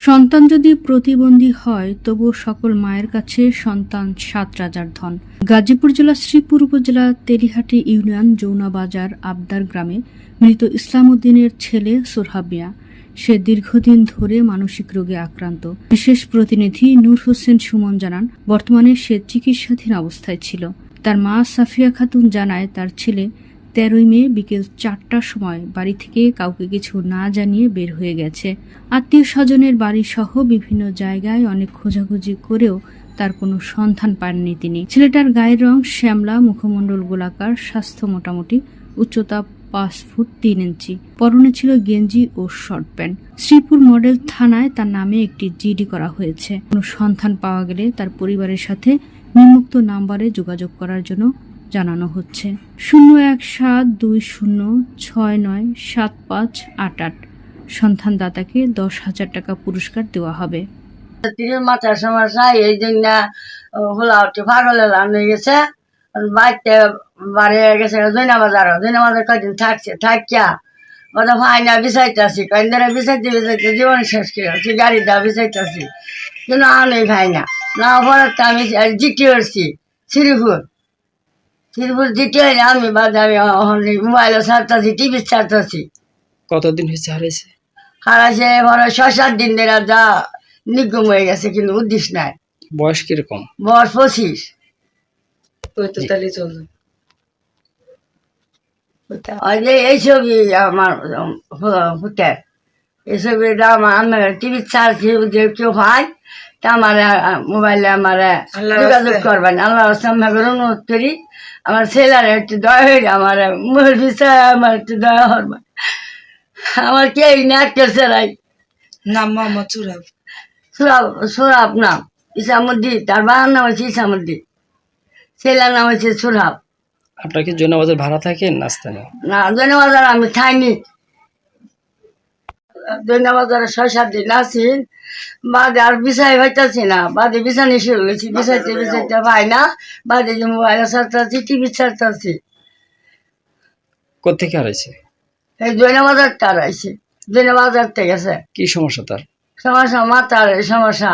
সন্তান যদি প্রতিবন্ধী হয় তবুও সকল মায়ের কাছে সন্তান ৭ রাজার ধন। গাজীপুর জেলার শ্রীপুর উপজেলা তেলিহাটি ইউনিয়ন যৌনাবাজার আবদার গ্রামে মৃত ইসলাম উদ্দিনের ছেলে সোরহাব মিয়া। সে দীর্ঘদিন ধরে মানসিক রোগে আক্রান্ত। বিশেষ প্রতিনিধি নূর হোসেন সুমন জানান, বর্তমানে সে চিকিৎসাধীন অবস্থায় ছিল। তার মা সাফিয়া খাতুন জানায়, তার ছেলে ১৩ মে বিকেল ৪টার সময় বাড়ি থেকে কাউকে কিছু না জানিয়ে বের হয়ে গেছে। আত্মীয় স্বজনের বাড়ি সহ বিভিন্ন জায়গায় অনেক খোঁজাখুঁজি করেও তার কোনো সন্ধান পাননি তিনি। ছেলেটার গায়ের রং শ্যামলা, মুখমণ্ডল গোলাকার, স্বাস্থ্য মোটামুটি, উচ্চতা ৫ ফুট ৩ ইঞ্চি, পরনে ছিল গেঞ্জি ও শর্ট প্যান্ট। শ্রীপুর মডেল থানায় তার নামে একটি জিডি করা হয়েছে। কোনো সন্ধান পাওয়া গেলে তার পরিবারের সাথে নিম্নোক্ত নাম্বারে যোগাযোগ করার জন্য জানানো হচ্ছে। 01726967588। সন্ধানদাতাকে ১০,০০০ টাকা পুরস্কার দেওয়া হবে। মাথার সমস্যা, এই জন্য হোলা উঠে পাগল হয়ে গেছে। বাড়িতে বাড়ি গেছে জৈনাবাজার কদিন থাকছে, থাকিয়া ওটা ফাইনা বিচাইতেছি, কদিন ধরে বিচাইতে বিচাইতে জীবন শেষ করে আছি। গাড়ি দেওয়া বিচাইতেছি, কিন্তু আমি খাই না পরে আমি জিটি করছি শ্রীপুর জিটি হইলে আমি বাদে আমি মোবাইলও ছাড়তেছি, টিভি ছাড়তেছি। কতদিন হয়েছে হারাইছে? হারাইছে পরে ৬-৭ দিন ধরে যা নিগম হয়ে গেছে, কিন্তু উদ্দেশ নাই। বয়স কিরকম? বয়স ২৫। এই ছবি আমার ফুটের, এই ছবিটা আমার টিভি চার্জি যে কেউ হয় তা আমার মোবাইলে আমার যোগাযোগ করবেন। আল্লাহ অনুরোধ করি, আমার ছেলের একটু দয়া হয়ে আমার মুখের বিষয়ে আমার একটু দয়া করবেন। আমার কে নাটকের ছেড়াই নাম মোহাম্মদ সুরাব। সুরাব নাম ইসামুদ্দিন, তার বাবার নাম হচ্ছে ইসামুদ্দিন, ছেলের নাম হচ্ছে সুরাব। আপনার কি জৈনাবাজার ভাড়া থাকেন না স্থানীয়? না, জৈনাবাজার আমি থাইনি। জৈনাবাজারে ৬-৭ দিন আছি, বাদে আর বিছাই হইতেছি না, বাদে বিছানি শুরু হয়েছি, বিচাইতে পাই না, বাদে যে মোবাইল ছাড়তেছি, টিভি ছাড়তেছি। কোথেকে হারাইছে? এই জৈনাবাজার তার আইছে, জৈনাবাজার থেকে গেছে। কি সমস্যা তার? সমস্যা মাথার সমস্যা,